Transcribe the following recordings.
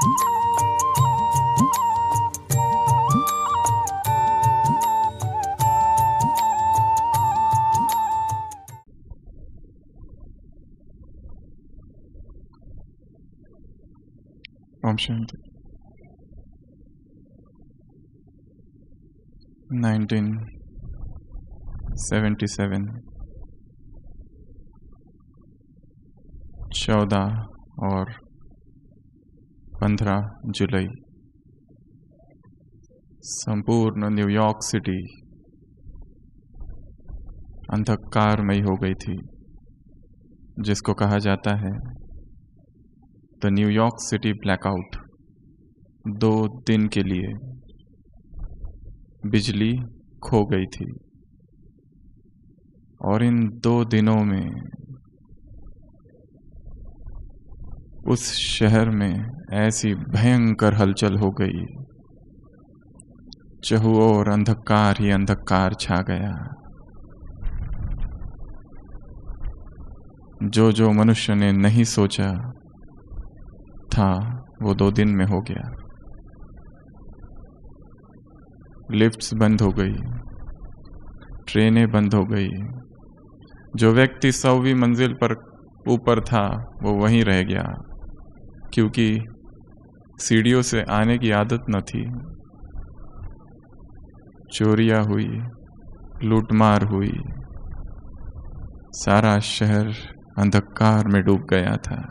ओम शांति। 1977 14 और 15 जुलाई संपूर्ण New York city अंधकारमयी हो गई थी, जिसको कहा जाता है द न्यूयॉर्क सिटी ब्लैकआउट। 2 दिन के लिए बिजली खो गई थी और इन 2 दिनों में उस शहर में ऐसी भयंकर हलचल हो गई, चहुओं ओर अंधकार ही अंधकार छा गया। जो मनुष्य ने नहीं सोचा था वो 2 दिन में हो गया। लिफ्ट्स बंद हो गई, ट्रेनें बंद हो गई। जो व्यक्ति 100वीं मंजिल पर ऊपर था वो वहीं रह गया, क्योंकि सीढ़ियों से आने की आदत न थी। चोरियां हुई, लूटमार हुई, सारा शहर अंधकार में डूब गया था।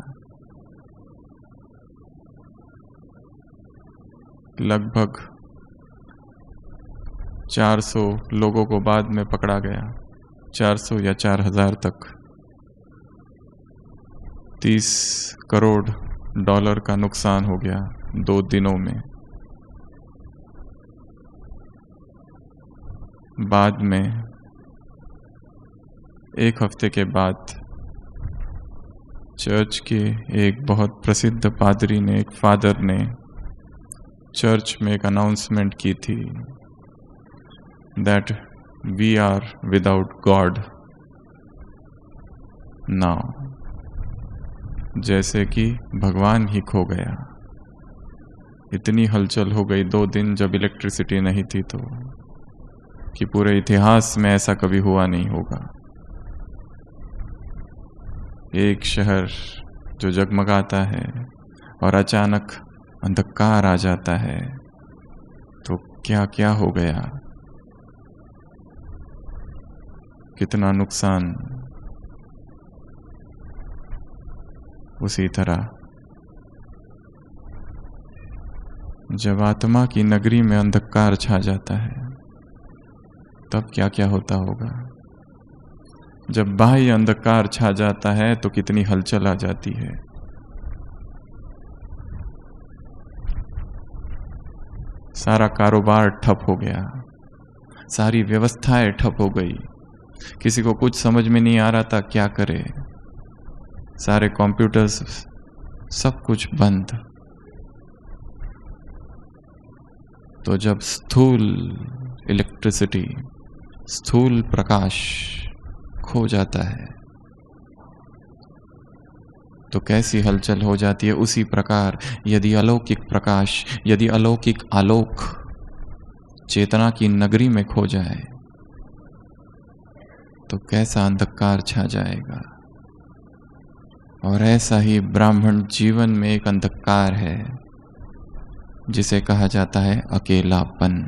लगभग 400 लोगों को बाद में पकड़ा गया, 400 या 4000 तक। $30 करोड़ का नुकसान हो गया 2 दिनों में। बाद में 1 हफ्ते के बाद चर्च के एक बहुत प्रसिद्ध पादरी ने, एक फादर ने चर्च में एक अनाउंसमेंट की थी that we are without God now, जैसे कि भगवान ही खो गया। इतनी हलचल हो गई 2 दिन जब इलेक्ट्रिसिटी नहीं थी तो, कि पूरे इतिहास में ऐसा कभी हुआ नहीं होगा। एक शहर जो जगमगाता है और अचानक अंधकार आ जाता है, तो क्या क्या हो गया, कितना नुकसान। उसी तरह जब आत्मा की नगरी में अंधकार छा जाता है तब क्या क्या होता होगा। जब बाह्य अंधकार छा जाता है तो कितनी हलचल आ जाती है। सारा कारोबार ठप हो गया, सारी व्यवस्थाएं ठप हो गई, किसी को कुछ समझ में नहीं आ रहा था क्या करे। सारे कंप्यूटर्स, सब कुछ बंद। तो जब स्थूल इलेक्ट्रिसिटी, स्थूल प्रकाश खो जाता है तो कैसी हलचल हो जाती है। उसी प्रकार यदि अलौकिक प्रकाश, यदि अलौकिक आलोक चेतना की नगरी में खो जाए तो कैसा अंधकार छा जाएगा। और ऐसा ही ब्राह्मण जीवन में एक अंधकार है जिसे कहा जाता है अकेलापन।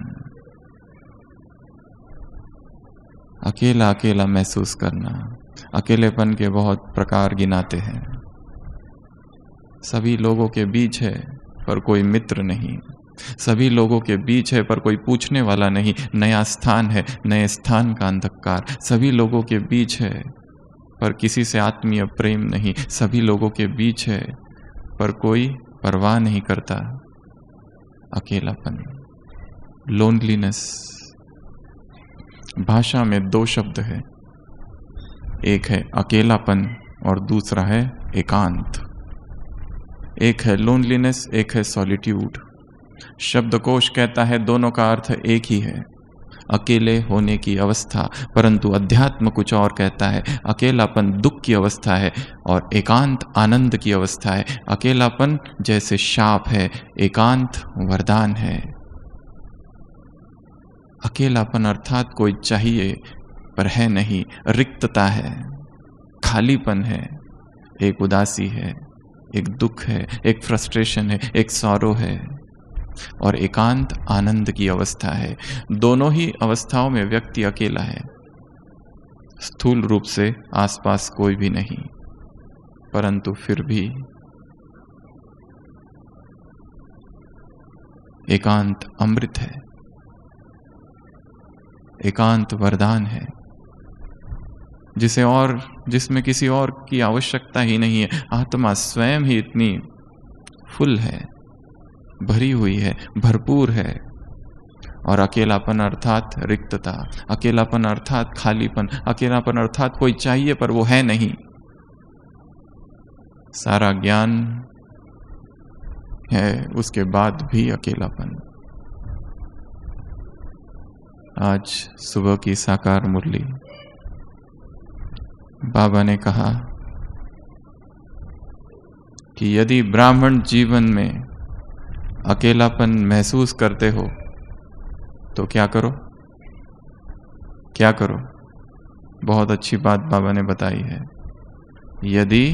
अकेला अकेला महसूस करना। अकेलेपन के बहुत प्रकार गिनाते हैं। सभी लोगों के बीच है पर कोई मित्र नहीं, सभी लोगों के बीच है पर कोई पूछने वाला नहीं। नया स्थान है, नए स्थान का अंधकार। सभी लोगों के बीच है पर किसी से आत्मीय प्रेम नहीं, सभी लोगों के बीच है पर कोई परवाह नहीं करता। अकेलापन, लोनलीनेस। भाषा में 2 शब्द है, एक है अकेलापन और दूसरा है एकांत। एक है लोनलीनेस, एक है सॉलिट्यूड। शब्दकोश कहता है दोनों का अर्थ एक ही है। अकेले होने की अवस्था, परंतु अध्यात्म कुछ और कहता है। अकेलापन दुख की अवस्था है और एकांत आनंद की अवस्था है। अकेलापन जैसे शाप है, एकांत वरदान है। अकेलापन अर्थात कोई चाहिए पर है नहीं, रिक्तता है, खालीपन है, एक उदासी है, एक दुख है, एक फ्रस्ट्रेशन है, एक सौरो है और एकांत आनंद की अवस्था है। दोनों ही अवस्थाओं में व्यक्ति अकेला है। स्थूल रूप से आसपास कोई भी नहीं, परंतु फिर भी एकांत अमृत है, एकांत वरदान है, जिसमें किसी और की आवश्यकता ही नहीं है। आत्मा स्वयं ही इतनी फुल है, भरी हुई है, भरपूर है। और अकेलापन अर्थात रिक्तता, अकेलापन अर्थात खालीपन, अकेलापन अर्थात कोई चाहिए पर वो है नहीं। सारा ज्ञान है, उसके बाद भी अकेलापन। आज सुबह की साकार मुरली, बाबा ने कहा कि यदि ब्राह्मण जीवन में अकेलापन महसूस करते हो तो क्या करो, क्या करो। बहुत अच्छी बात बाबा ने बताई है। यदि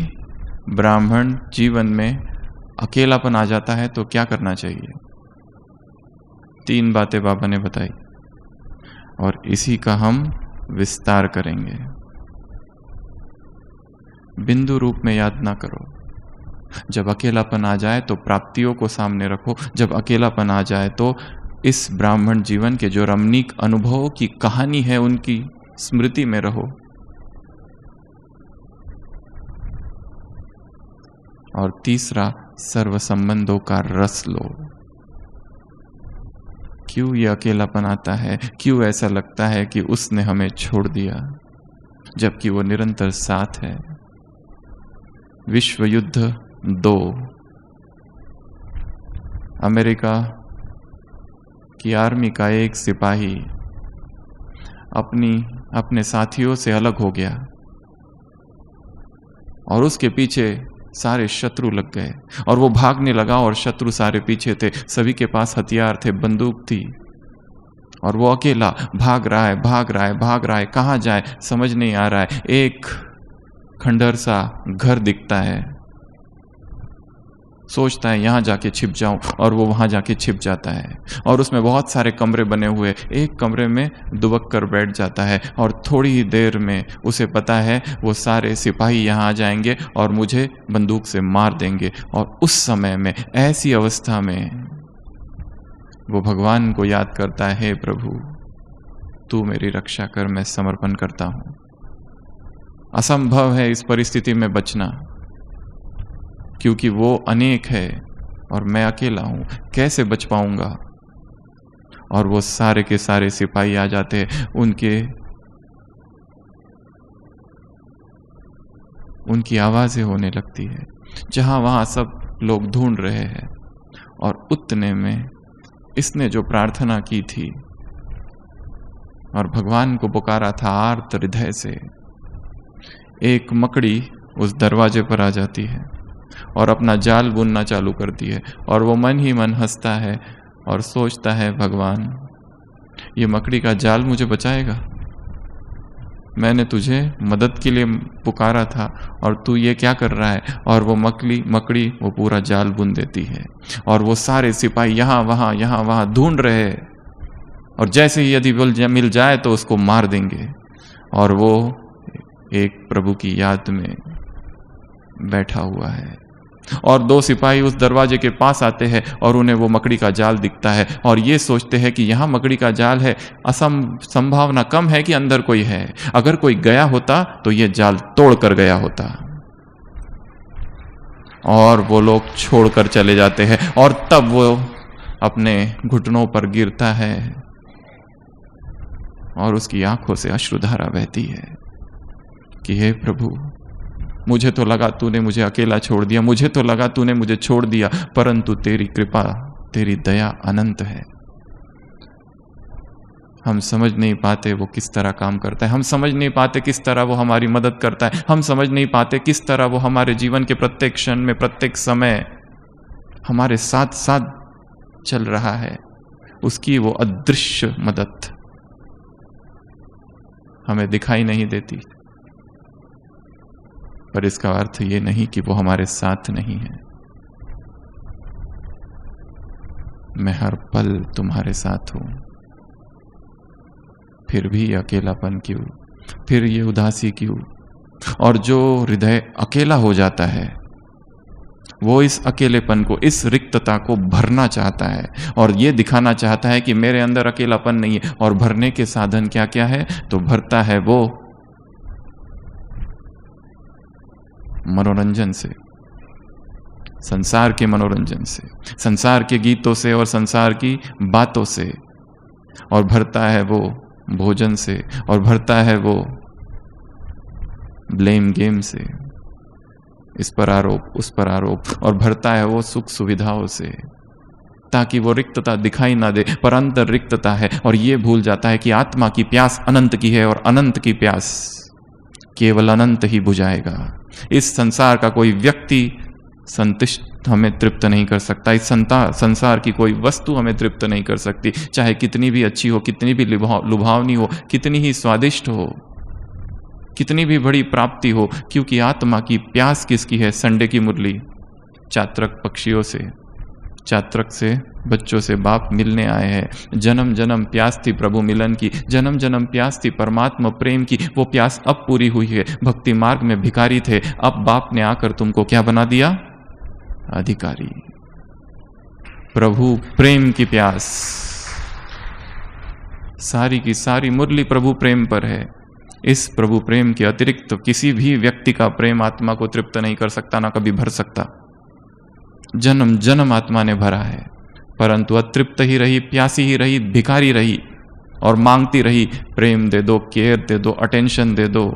ब्राह्मण जीवन में अकेलापन आ जाता है तो क्या करना चाहिए। 3 बातें बाबा ने बताई और इसी का हम विस्तार करेंगे। बिंदु रूप में याद ना करो। जब अकेलापन आ जाए तो प्राप्तियों को सामने रखो। जब अकेलापन आ जाए तो इस ब्राह्मण जीवन के जो रमणीक अनुभवों की कहानी है उनकी स्मृति में रहो। और तीसरा, सर्व संबंधों का रस लो। क्यों ये अकेलापन आता है, क्यों ऐसा लगता है कि उसने हमें छोड़ दिया जबकि वो निरंतर साथ है। विश्व युद्ध 2, अमेरिका की आर्मी का एक सिपाही अपने साथियों से अलग हो गया और उसके पीछे सारे शत्रु लग गए और वो भागने लगा और शत्रु सारे पीछे थे। सभी के पास हथियार थे, बंदूक थी और वो अकेला भाग रहा है, भाग रहा है, भाग रहा है। कहाँ जाए समझ नहीं आ रहा है। एक खंडहर सा घर दिखता है, सोचता है यहाँ जाके छिप जाऊं और वो वहां जाके छिप जाता है और उसमें बहुत सारे कमरे बने हुए। एक कमरे में दुबक कर बैठ जाता है और थोड़ी ही देर में उसे पता है वो सारे सिपाही यहाँ आ जाएंगे और मुझे बंदूक से मार देंगे। और उस समय में, ऐसी अवस्था में वो भगवान को याद करता है, हे प्रभु तू मेरी रक्षा कर, मैं समर्पण करता हूं। असंभव है इस परिस्थिति में बचना क्योंकि वो अनेक है और मैं अकेला हूं, कैसे बच पाऊंगा। और वो सारे के सारे सिपाही आ जाते हैं, उनकी आवाजें होने लगती है, जहां वहां सब लोग ढूंढ रहे हैं। और उतने में इसने जो प्रार्थना की थी और भगवान को पुकारा था आर्त हृदय से, एक मकड़ी उस दरवाजे पर आ जाती है और अपना जाल बुनना चालू करती है। और वो मन ही मन हंसता है और सोचता है, भगवान ये मकड़ी का जाल मुझे बचाएगा। मैंने तुझे मदद के लिए पुकारा था और तू ये क्या कर रहा है। और वो मकड़ी वो पूरा जाल बुन देती है और वो सारे सिपाही यहाँ वहां ढूंढ रहे हैं और जैसे ही यदि मिल जाए तो उसको मार देंगे। और वो एक प्रभु की याद में बैठा हुआ है और 2 सिपाही उस दरवाजे के पास आते हैं और उन्हें वो मकड़ी का जाल दिखता है और ये सोचते हैं कि यहाँ मकड़ी का जाल है, संभावना कम है कि अंदर कोई है। अगर कोई गया होता तो ये जाल तोड़ कर गया होता। और वो लोग छोड़कर चले जाते हैं और तब वो अपने घुटनों पर गिरता है और उसकी आंखों से अश्रुधारा बहती है कि हे प्रभु, मुझे तो लगा तूने मुझे अकेला छोड़ दिया, मुझे तो लगा तूने मुझे छोड़ दिया, परंतु तेरी कृपा, तेरी दया अनंत है। हम समझ नहीं पाते वो किस तरह काम करता है, हम समझ नहीं पाते किस तरह वो हमारी मदद करता है, हम समझ नहीं पाते किस तरह वो हमारे जीवन के प्रत्येक क्षण में, प्रत्येक समय हमारे साथ साथ चल रहा है। उसकी वो अदृश्य मदद हमें दिखाई नहीं देती, पर इसका अर्थ ये नहीं कि वो हमारे साथ नहीं है। मैं हर पल तुम्हारे साथ हूं, फिर भी ये अकेलापन क्यों, फिर ये उदासी क्यों? और जो हृदय अकेला हो जाता है वो इस अकेलेपन को, इस रिक्तता को भरना चाहता है और ये दिखाना चाहता है कि मेरे अंदर अकेलापन नहीं है। और भरने के साधन क्या क्या है? तो भरता है वो मनोरंजन से, संसार के मनोरंजन से, संसार के गीतों से और संसार की बातों से, और भरता है वो भोजन से, और भरता है वो ब्लेम गेम से, इस पर आरोप उस पर आरोप, और भरता है वो सुख सुविधाओं से, ताकि वो रिक्तता दिखाई ना दे। पर अंतर रिक्तता है और ये भूल जाता है कि आत्मा की प्यास अनंत की है और अनंत की प्यास केवल अनंत ही बुझाएगा। इस संसार का कोई व्यक्ति संतुष्ट हमें तृप्त नहीं कर सकता, इस संसार की कोई वस्तु हमें तृप्त नहीं कर सकती, चाहे कितनी भी अच्छी हो, कितनी भी लुभावनी हो, कितनी ही स्वादिष्ट हो, कितनी भी बड़ी प्राप्ति हो, क्योंकि आत्मा की प्यास किसकी है? संडे की मुरली, चात्रक पक्षियों से, चात्रक से बच्चों से बाप मिलने आए हैं। जन्म जन्म प्यास थी प्रभु मिलन की, जन्म जन्म प्यास थी परमात्मा प्रेम की, वो प्यास अब पूरी हुई है। भक्ति मार्ग में भिखारी थे, अब बाप ने आकर तुमको क्या बना दिया? अधिकारी। प्रभु प्रेम की प्यास, सारी की सारी मुरली प्रभु प्रेम पर है। इस प्रभु प्रेम के अतिरिक्त किसी भी व्यक्ति का प्रेम आत्मा को तृप्त नहीं कर सकता, ना कभी भर सकता। जन्म जन्म आत्मा ने भरा है, परंतु अतृप्त ही रही, प्यासी ही रही, भिखारी रही और मांगती रही, प्रेम दे दो, केयर दे दो, अटेंशन दे दो,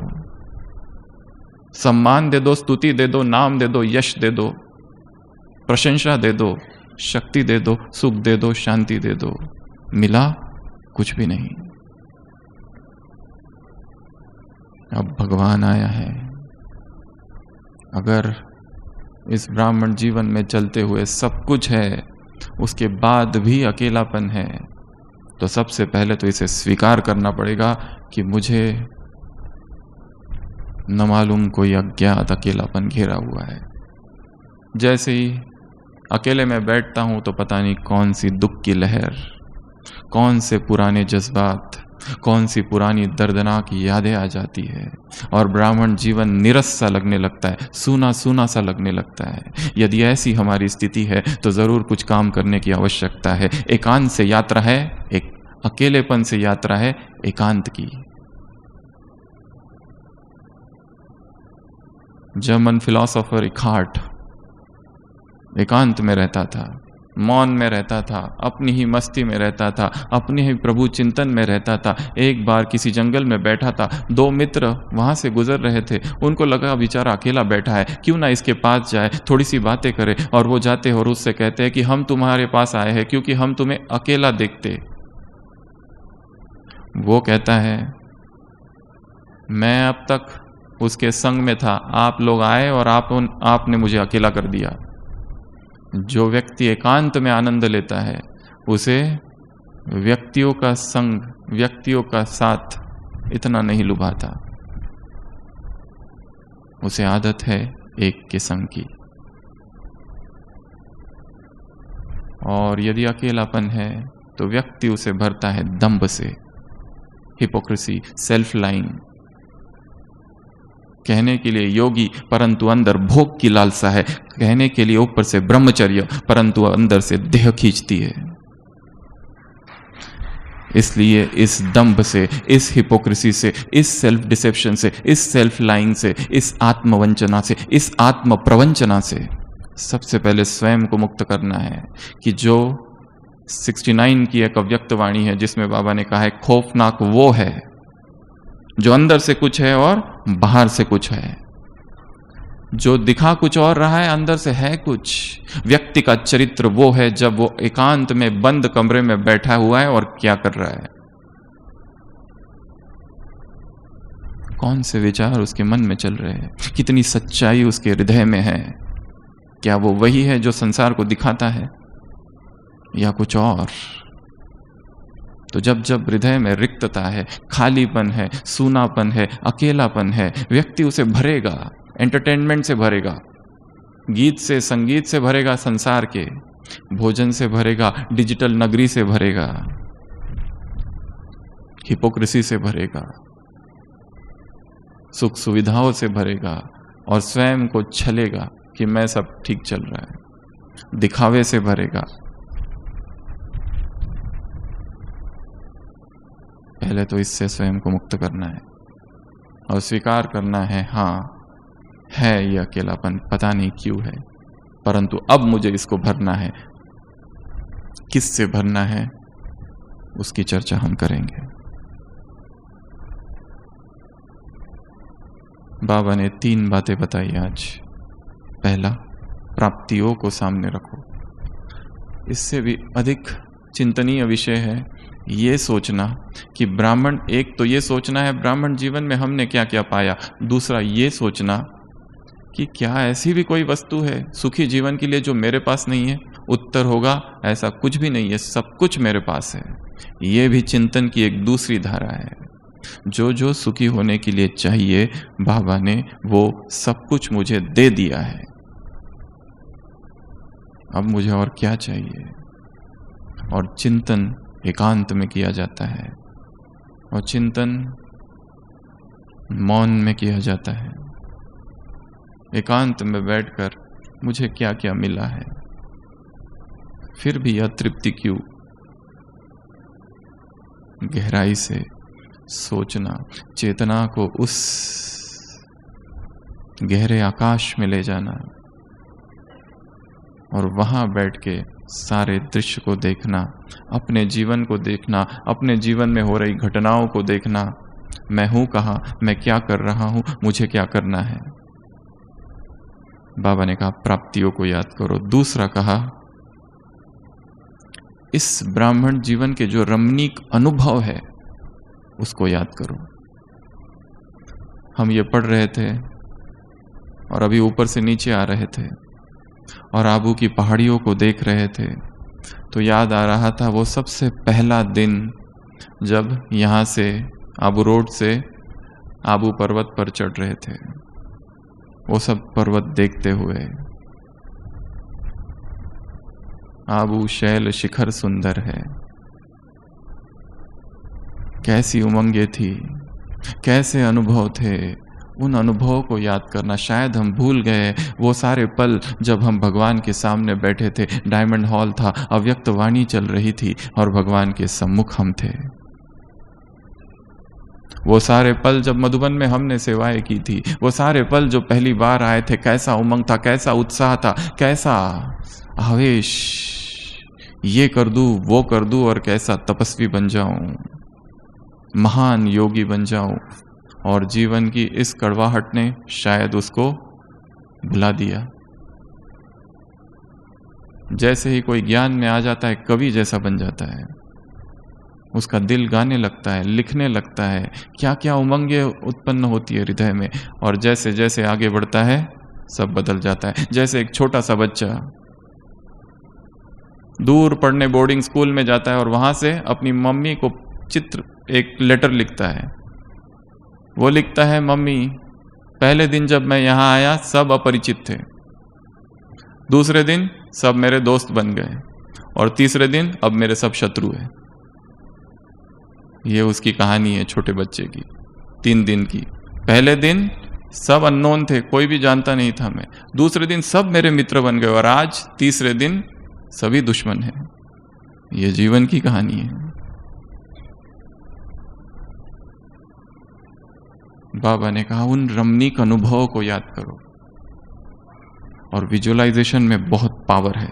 सम्मान दे दो, स्तुति दे दो, नाम दे दो, यश दे दो, प्रशंसा दे दो, शक्ति दे दो, सुख दे दो, शांति दे दो। मिला कुछ भी नहीं। अब भगवान आया है। अगर इस ब्राह्मण जीवन में चलते हुए सब कुछ है, उसके बाद भी अकेलापन है, तो सबसे पहले तो इसे स्वीकार करना पड़ेगा कि मुझे न मालूम कोई अज्ञात अकेलापन घेरा हुआ है। जैसे ही अकेले में बैठता हूं तो पता नहीं कौन सी दुख की लहर, कौन से पुराने जज्बात, कौन सी पुरानी दर्दनाक यादें आ जाती है और ब्राह्मण जीवन निरस सा लगने लगता है, सूना सूना सा लगने लगता है। यदि ऐसी हमारी स्थिति है तो जरूर कुछ काम करने की आवश्यकता है। एकांत से यात्रा है, एक अकेलेपन से यात्रा है एकांत की। जर्मन फिलॉसफर रिकार्ट एकांत में रहता था, मौन में रहता था, अपनी ही मस्ती में रहता था, अपने ही प्रभु चिंतन में रहता था। एक बार किसी जंगल में बैठा था, दो मित्र वहां से गुजर रहे थे, उनको लगा बेचारा अकेला बैठा है, क्यों ना इसके पास जाए, थोड़ी सी बातें करे। और वो जाते और उससे कहते हैं कि हम तुम्हारे पास आए हैं क्योंकि हम तुम्हें अकेला देखते। वो कहता है मैं अब तक उसके संग में था, आप लोग आए और आपने मुझे अकेला कर दिया। जो व्यक्ति एकांत में आनंद लेता है उसे व्यक्तियों का संग, व्यक्तियों का साथ इतना नहीं लुभाता, उसे आदत है एक के संग की। और यदि अकेलापन है तो व्यक्ति उसे भरता है दंभ से, हिपोक्रेसी, सेल्फ लाइंग, कहने के लिए योगी परंतु अंदर भोग की लालसा है, कहने के लिए ऊपर से ब्रह्मचर्य परंतु अंदर से देह खींचती है। इसलिए इस दंभ से, इस हिपोक्रेसी से, इस सेल्फ डिसेप्शन से, इस सेल्फ लाइंग से, इस आत्मवंचना से, इस आत्म प्रवंचना से सबसे पहले स्वयं को मुक्त करना है। कि जो 69 की एक अव्यक्त वाणी है जिसमें बाबा ने कहा है खौफनाक वो है जो अंदर से कुछ है और बाहर से कुछ है, जो दिखा कुछ और रहा है अंदर से है कुछ। व्यक्ति का चरित्र वो है जब वो एकांत में बंद कमरे में बैठा हुआ है और क्या कर रहा है। कौन से विचार उसके मन में चल रहे हैं, कितनी सच्चाई उसके हृदय में है, क्या वो वही है जो संसार को दिखाता है या कुछ और। तो जब जब हृदय में रिक्तता है, खालीपन है, सूनापन है, अकेलापन है, व्यक्ति उसे भरेगा, एंटरटेनमेंट से भरेगा, गीत से, संगीत से भरेगा, संसार के भोजन से भरेगा, डिजिटल नगरी से भरेगा, हिपोक्रेसी से भरेगा, सुख सुविधाओं से भरेगा और स्वयं को छलेगा कि मैं सब ठीक चल रहा है, दिखावे से भरेगा। पहले तो इससे स्वयं को मुक्त करना है और स्वीकार करना है, हाँ है ये अकेलापन, पता नहीं क्यों है, परंतु अब मुझे इसको भरना है। किससे भरना है उसकी चर्चा हम करेंगे। बाबा ने 3 बातें बताई आज। पहला, प्राप्तियों को सामने रखो। इससे भी अधिक चिंतनीय विषय है ये सोचना कि ब्राह्मण, एक तो ये सोचना है ब्राह्मण जीवन में हमने क्या क्या पाया, दूसरा ये सोचना कि क्या ऐसी भी कोई वस्तु है सुखी जीवन के लिए जो मेरे पास नहीं है। उत्तर होगा ऐसा कुछ भी नहीं है, सब कुछ मेरे पास है। ये भी चिंतन की एक दूसरी धारा है। जो जो सुखी होने के लिए चाहिए बाबा ने वो सब कुछ मुझे दे दिया है, अब मुझे और क्या चाहिए। और चिंतन एकांत में किया जाता है और चिंतन मौन में किया जाता है। एकांत में बैठकर मुझे क्या क्या मिला है, फिर भी अतृप्ति क्यों। गहराई से सोचना, चेतना को उस गहरे आकाश में ले जाना और वहां बैठ के सारे दृश्य को देखना, अपने जीवन को देखना, अपने जीवन में हो रही घटनाओं को देखना। मैं हूं कहाँ, मैं क्या कर रहा हूं, मुझे क्या करना है। बाबा ने कहा प्राप्तियों को याद करो। दूसरा कहा इस ब्राह्मण जीवन के जो रमणीक अनुभव है उसको याद करो। हम ये पढ़ रहे थे और अभी ऊपर से नीचे आ रहे थे और आबू की पहाड़ियों को देख रहे थे, तो याद आ रहा था वो सबसे पहला दिन जब यहाँ से आबू रोड से आबू पर्वत पर चढ़ रहे थे। वो सब पर्वत देखते हुए, आबू शैल शिखर सुंदर है, कैसी उमंगे थी, कैसे अनुभव थे। उन अनुभवों को याद करना। शायद हम भूल गए वो सारे पल जब हम भगवान के सामने बैठे थे, डायमंड हॉल था, अव्यक्त वाणी चल रही थी और भगवान के सम्मुख हम थे। वो सारे पल जब मधुबन में हमने सेवाएं की थी, वो सारे पल जो पहली बार आए थे, कैसा उमंग था, कैसा उत्साह था, कैसा आवेश, ये कर दूं, वो कर दूं और कैसा तपस्वी बन जाऊं, महान योगी बन जाऊं। और जीवन की इस कड़वाहट ने शायद उसको भुला दिया। जैसे ही कोई ज्ञान में आ जाता है, कवि जैसा बन जाता है, उसका दिल गाने लगता है, लिखने लगता है, क्या क्या उमंगे उत्पन्न होती है हृदय में। और जैसे जैसे आगे बढ़ता है सब बदल जाता है। जैसे एक छोटा सा बच्चा दूर पढ़ने बोर्डिंग स्कूल में जाता है और वहां से अपनी मम्मी को चित्र, एक लेटर लिखता है। वो लिखता है, मम्मी पहले दिन जब मैं यहां आया सब अपरिचित थे, दूसरे दिन सब मेरे दोस्त बन गए और तीसरे दिन अब मेरे सब शत्रु हैं। ये उसकी कहानी है छोटे बच्चे की, 3 दिन की। पहले दिन सब अननोन थे, कोई भी जानता नहीं था मैं, दूसरे दिन सब मेरे मित्र बन गए और आज तीसरे दिन सभी दुश्मन हैं। ये जीवन की कहानी है। बाबा ने कहा उन रमणीक अनुभवों को याद करो। और विजुअलाइजेशन में बहुत पावर है।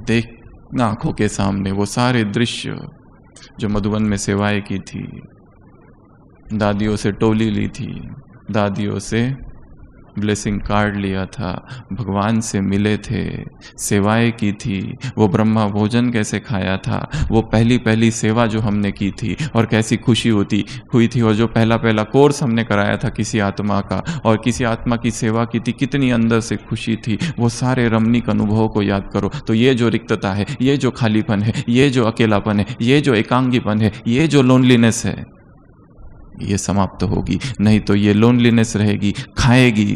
देखना आंखों के सामने वो सारे दृश्य जो मधुबन में सेवाएं की थी, दादियों से टोली ली थी, दादियों से ब्लेसिंग कार्ड लिया था, भगवान से मिले थे, सेवाएं की थी, वो ब्रह्मा भोजन कैसे खाया था, वो पहली पहली सेवा जो हमने की थी और कैसी खुशी हुई थी, और जो पहला पहला कोर्स हमने कराया था किसी आत्मा का और किसी आत्मा की सेवा की थी, कितनी अंदर से खुशी थी, वो सारे रमणीक अनुभवों को याद करो। तो ये जो रिक्तता है, ये जो खालीपन है, ये जो अकेलापन है, ये जो एकांगीपन है, ये जो लोनलीनेस है, ये समाप्त होगी। नहीं तो ये लोनलीनेस रहेगी, खाएगी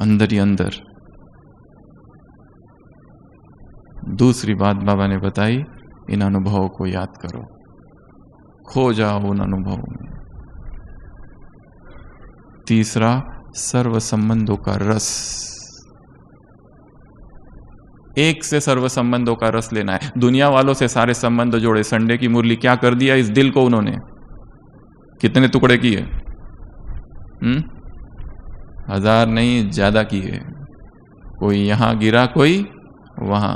अंदर ही अंदर। दूसरी बात बाबा ने बताई, इन अनुभवों को याद करो, खो जाओ उन अनुभवों में। तीसरा, सर्व संबंधों का रस। एक से सर्व संबंधों का रस लेना है। दुनिया वालों से सारे संबंध जोड़े। संडे की मुरली क्या कर दिया इस दिल को उन्होंने, कितने टुकड़े किए? 1000 नहीं, ज्यादा किए। कोई यहां गिरा, कोई वहां।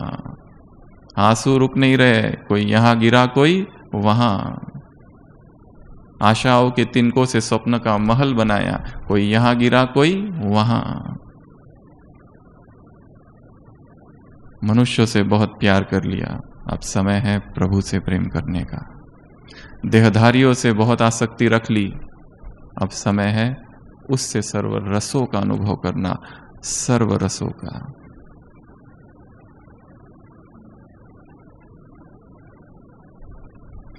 आंसू रुक नहीं रहे, कोई यहां गिरा, कोई वहां। आशाओं के तिनकों से स्वप्न का महल बनाया, कोई यहां गिरा, कोई वहां। मनुष्यों से बहुत प्यार कर लिया, अब समय है प्रभु से प्रेम करने का। देहधारियों से बहुत आसक्ति रख ली, अब समय है उससे सर्व रसों का अनुभव करना, सर्व रसों का।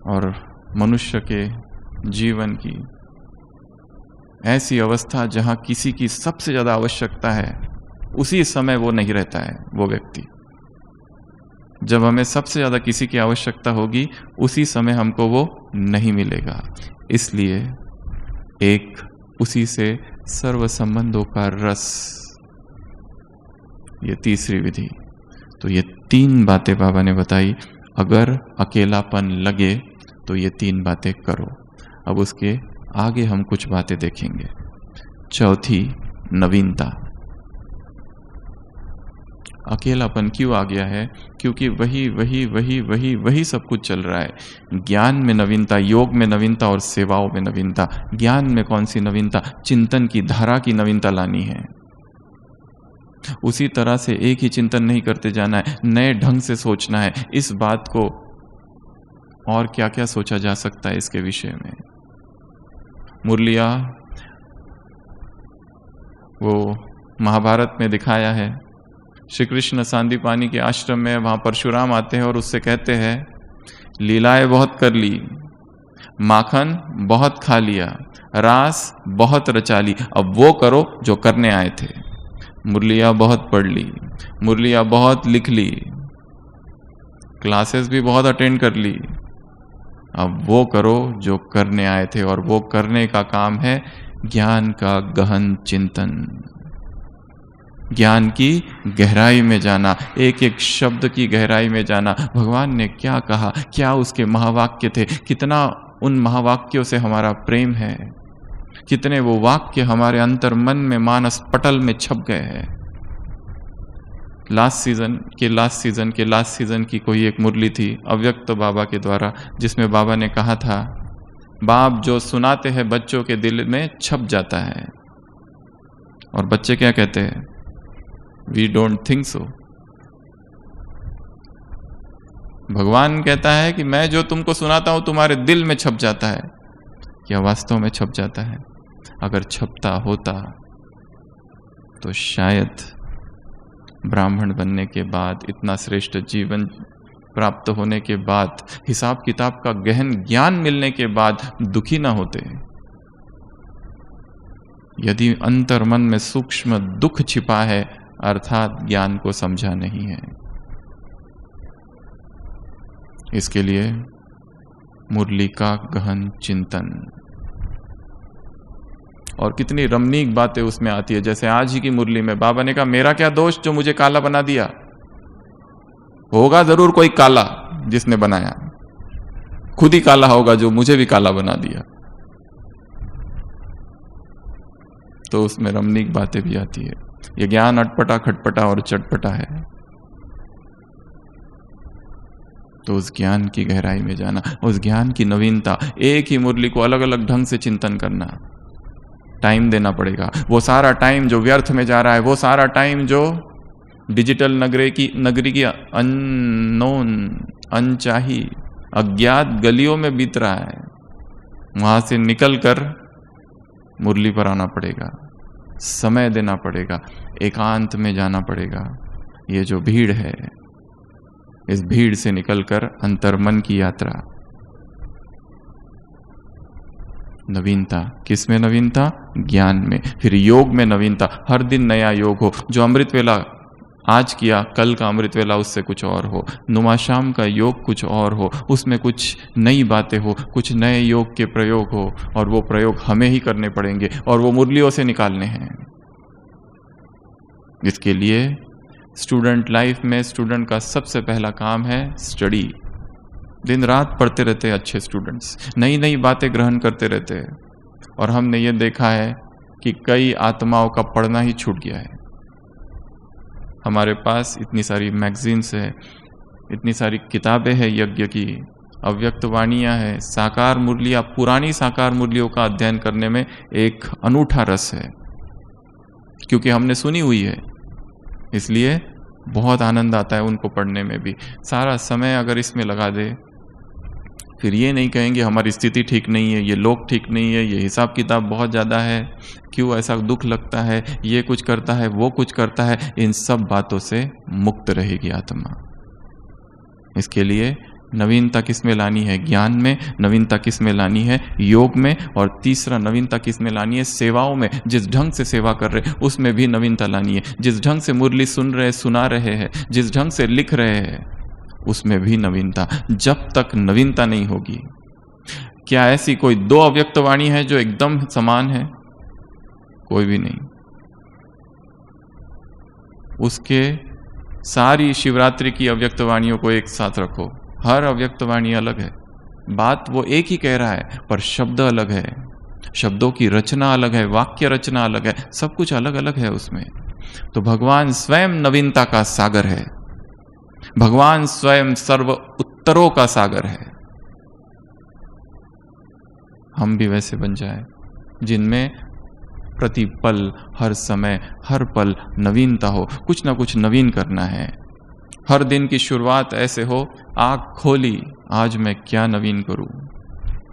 और मनुष्य के जीवन की ऐसी अवस्था जहां किसी की सबसे ज्यादा आवश्यकता है, उसी समय वो नहीं रहता है वो व्यक्ति। जब हमें सबसे ज्यादा किसी की आवश्यकता होगी, उसी समय हमको वो नहीं मिलेगा। इसलिए एक उसी से सर्व संबंधों का रस, ये तीसरी विधि। तो ये 3 बातें बाबा ने बताई। अगर अकेलापन लगे तो ये 3 बातें करो। अब उसके आगे हम कुछ बातें देखेंगे। चौथी, नवीनता। अकेलापन क्यों आ गया है? क्योंकि वही सब कुछ चल रहा है। ज्ञान में नवीनता, योग में नवीनता और सेवाओं में नवीनता। ज्ञान में कौन सी नवीनता? चिंतन की धारा की नवीनता लानी है। उसी तरह से एक ही चिंतन नहीं करते जाना है, नए ढंग से सोचना है। इस बात को और क्या क्या सोचा जा सकता है इसके विषय में। मुरलिया वो महाभारत में दिखाया है, श्री कृष्ण सांदीपानी के आश्रम में, वहां परशुराम आते हैं और उससे कहते हैं, लीलाएं बहुत कर ली, माखन बहुत खा लिया, रास बहुत रचा ली, अब वो करो जो करने आए थे। मुरलिया बहुत पढ़ ली, मुरलिया बहुत लिख ली, क्लासेस भी बहुत अटेंड कर ली, अब वो करो जो करने आए थे। और वो करने का काम है ज्ञान का गहन चिंतन, ज्ञान की गहराई में जाना, एक एक शब्द की गहराई में जाना। भगवान ने क्या कहा, क्या उसके महावाक्य थे, कितना उन महावाक्यों से हमारा प्रेम है, कितने वो वाक्य हमारे अंतर मन में, मानस पटल में छप गए हैं। लास्ट सीजन की कोई एक मुरली थी अव्यक्त बाबा के द्वारा, जिसमें बाबा ने कहा था, बाप जो सुनाते हैं बच्चों के दिल में छप जाता है। और बच्चे क्या कहते हैं? We don't think so. भगवान कहता है कि मैं जो तुमको सुनाता हूं तुम्हारे दिल में छप जाता है। क्या वास्तव में छप जाता है? अगर छपता होता तो शायद ब्राह्मण बनने के बाद, इतना श्रेष्ठ जीवन प्राप्त होने के बाद, हिसाब किताब का गहन ज्ञान मिलने के बाद दुखी ना होते। यदि अंतर मन में सूक्ष्म दुख छिपा है, अर्थात ज्ञान को समझा नहीं है। इसके लिए मुरली का गहन चिंतन। और कितनी रमणीक बातें उसमें आती है। जैसे आज ही की मुरली में बाबा ने कहा, मेरा क्या दोष जो मुझे काला बना दिया? होगा जरूर कोई काला जिसने बनाया, खुद ही काला होगा जो मुझे भी काला बना दिया। तो उसमें रमणीक बातें भी आती है। ये ज्ञान अटपटा, खटपटा और चटपटा है। तो उस ज्ञान की गहराई में जाना, उस ज्ञान की नवीनता, एक ही मुरली को अलग अलग ढंग से चिंतन करना। टाइम देना पड़ेगा। वो सारा टाइम जो व्यर्थ में जा रहा है, वो सारा टाइम जो डिजिटल नगरी की अननोन, अनचाही, अज्ञात गलियों में बीत रहा है, वहां से निकलकर मुरली पर आना पड़ेगा, समय देना पड़ेगा, एकांत में जाना पड़ेगा। ये जो भीड़ है, इस भीड़ से निकलकर अंतर्मन की यात्रा। नवीनता, किस में नवीनता? ज्ञान में। फिर योग में नवीनता, हर दिन नया योग हो। जो अमृत वेला आज किया, कल का अमृत वेला उससे कुछ और हो। नुमाशाम का योग कुछ और हो, उसमें कुछ नई बातें हो, कुछ नए योग के प्रयोग हो, और वो प्रयोग हमें ही करने पड़ेंगे और वो मुरलियों से निकालने हैं। इसके लिए स्टूडेंट लाइफ में स्टूडेंट का सबसे पहला काम है स्टडी। दिन रात पढ़ते रहते हैं अच्छे स्टूडेंट्स, नई नई बातें ग्रहण करते रहते हैं। और हमने ये देखा है कि कई आत्माओं का पढ़ना ही छूट गया है। हमारे पास इतनी सारी मैगजीन्स है, इतनी सारी किताबें हैं यज्ञ की, अव्यक्त वाणियाँ है, साकार मुरलियाँ, पुरानी साकार मुरलियों का अध्ययन करने में एक अनूठा रस है, क्योंकि हमने सुनी हुई है, इसलिए बहुत आनंद आता है उनको पढ़ने में भी। सारा समय अगर इसमें लगा दे, फिर ये नहीं कहेंगे हमारी स्थिति ठीक नहीं है, ये लोग ठीक नहीं है, ये हिसाब किताब बहुत ज़्यादा है, क्यों ऐसा दुख लगता है, ये कुछ करता है, वो कुछ करता है। इन सब बातों से मुक्त रहेगी आत्मा। इसके लिए नवीनता किस में लानी है? ज्ञान में। नवीनता किस में लानी है? योग में। और तीसरा नवीनता किस में लानी है? सेवाओं में। जिस ढंग से सेवा कर रहे उसमें भी नवीनता लानी है। जिस ढंग से मुरली सुन रहे, सुना रहे हैं, जिस ढंग से लिख रहे हैं, उसमें भी नवीनता। जब तक नवीनता नहीं होगी, क्या ऐसी कोई दो अव्यक्त वाणी है जो एकदम समान है? कोई भी नहीं। उसके सारी शिवरात्रि की अव्यक्त वाणियों को एक साथ रखो, हर अव्यक्त वाणी अलग है, बात वो एक ही कह रहा है, पर शब्द अलग है, शब्दों की रचना अलग है, वाक्य रचना अलग है, सब कुछ अलग अलग है उसमें। तो भगवान स्वयं नवीनता का सागर है, भगवान स्वयं सर्व उत्तरों का सागर है। हम भी वैसे बन जाए जिनमें प्रति पल, हर समय, हर पल नवीनता हो। कुछ ना कुछ नवीन करना है। हर दिन की शुरुआत ऐसे हो, आँख खोली, आज मैं क्या नवीन करूं,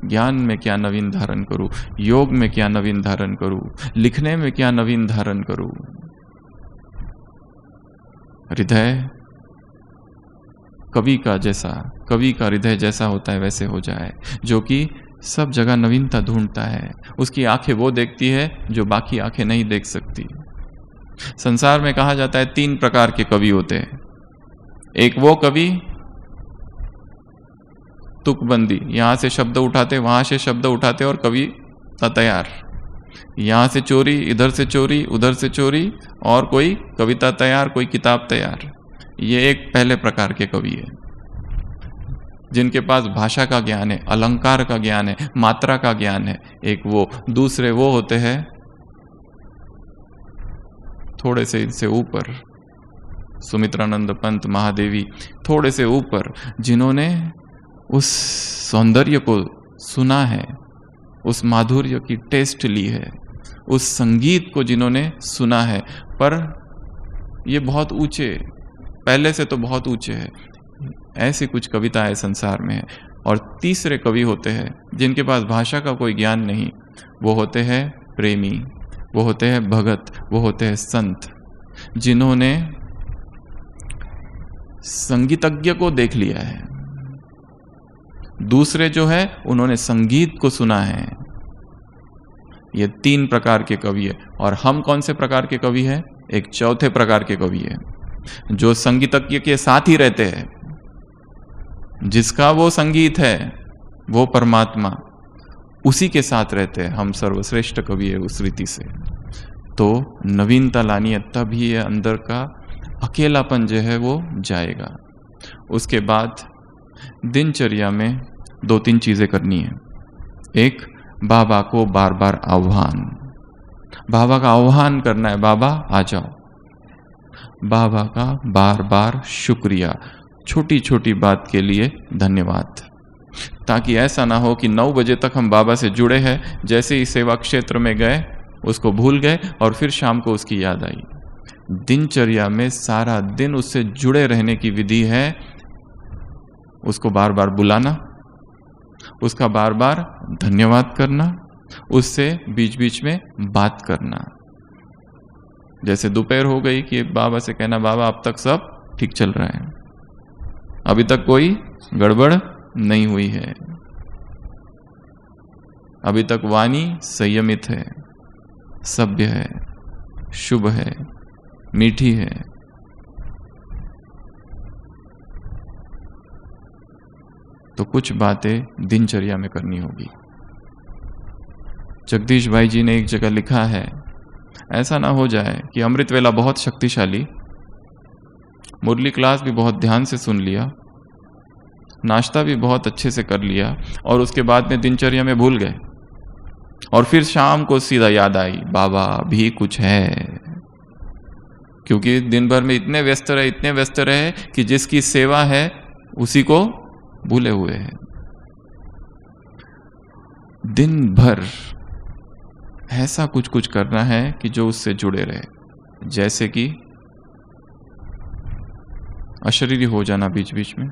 ज्ञान में क्या नवीन धारण करूं, योग में क्या नवीन धारण करूं, लिखने में क्या नवीन धारण करूं। हृदय कवि का हृदय जैसा होता है वैसे हो जाए, जो कि सब जगह नवीनता ढूंढता है। उसकी आंखें वो देखती है जो बाकी आंखें नहीं देख सकती। संसार में कहा जाता है 3 प्रकार के कवि होते हैं। एक वो कवि तुकबंदी, यहां से शब्द उठाते, वहां से शब्द उठाते और कविता तैयार, यहां से चोरी, इधर से चोरी, उधर से चोरी, और कोई कविता तैयार, कोई किताब तैयार। ये एक पहले प्रकार के कवि है, जिनके पास भाषा का ज्ञान है, अलंकार का ज्ञान है, मात्रा का ज्ञान है। एक वो। दूसरे वो होते हैं थोड़े से इनसे ऊपर, सुमित्रानंद पंत, महादेवी, थोड़े से ऊपर, जिन्होंने उस सौंदर्य को सुना है, उस माधुर्य की टेस्ट ली है, उस संगीत को जिन्होंने सुना है, पर ये बहुत ऊंचे, पहले से तो बहुत ऊंचे है। ऐसी कुछ कविताएं संसार में है। और तीसरे कवि होते हैं जिनके पास भाषा का कोई ज्ञान नहीं, वो होते हैं प्रेमी, वो होते हैं भगत, वो होते हैं संत, जिन्होंने संगीतज्ञ को देख लिया है। दूसरे जो है उन्होंने संगीत को सुना है। ये 3 प्रकार के कवि है। और हम कौन से प्रकार के कवि हैं? एक चौथे प्रकार के कवि है, जो संगीतज्ञ के साथ ही रहते हैं, जिसका वो संगीत है, वो परमात्मा, उसी के साथ रहते हैं। हम सर्वश्रेष्ठ कवि है उस रीति से। तो नवीनता लानी है, तब ही अंदर का अकेलापन जो है वो जाएगा। उसके बाद दिनचर्या में 2-3 चीजें करनी है। एक, बाबा को बार बार आह्वान, बाबा का आह्वान करना है, बाबा आ जाओ। बाबा का बार बार शुक्रिया, छोटी छोटी बात के लिए धन्यवाद, ताकि ऐसा ना हो कि 9 बजे तक हम बाबा से जुड़े हैं, जैसे ही सेवा क्षेत्र में गए उसको भूल गए और फिर शाम को उसकी याद आई। दिनचर्या में सारा दिन उससे जुड़े रहने की विधि है उसको बार बार बुलाना, उसका बार बार धन्यवाद करना, उससे बीच बीच में बात करना। जैसे दोपहर हो गई कि बाबा से कहना, बाबा अब तक सब ठीक चल रहा है, अभी तक कोई गड़बड़ नहीं हुई है, अभी तक वाणी संयमित है, सभ्य है, शुभ है, मीठी है। तो कुछ बातें दिनचर्या में करनी होगी। जगदीश भाई जी ने एक जगह लिखा है, ऐसा ना हो जाए कि अमृत वेला बहुत शक्तिशाली, मुरली क्लास भी बहुत ध्यान से सुन लिया, नाश्ता भी बहुत अच्छे से कर लिया और उसके बाद में दिनचर्या में भूल गए और फिर शाम को सीधा याद आई बाबा भी कुछ है, क्योंकि दिन भर में इतने व्यस्त रहे कि जिसकी सेवा है उसी को भूले हुए हैं। दिन भर ऐसा कुछ कुछ करना है कि जो उससे जुड़े रहे, जैसे कि अशरीरी हो जाना, बीच बीच में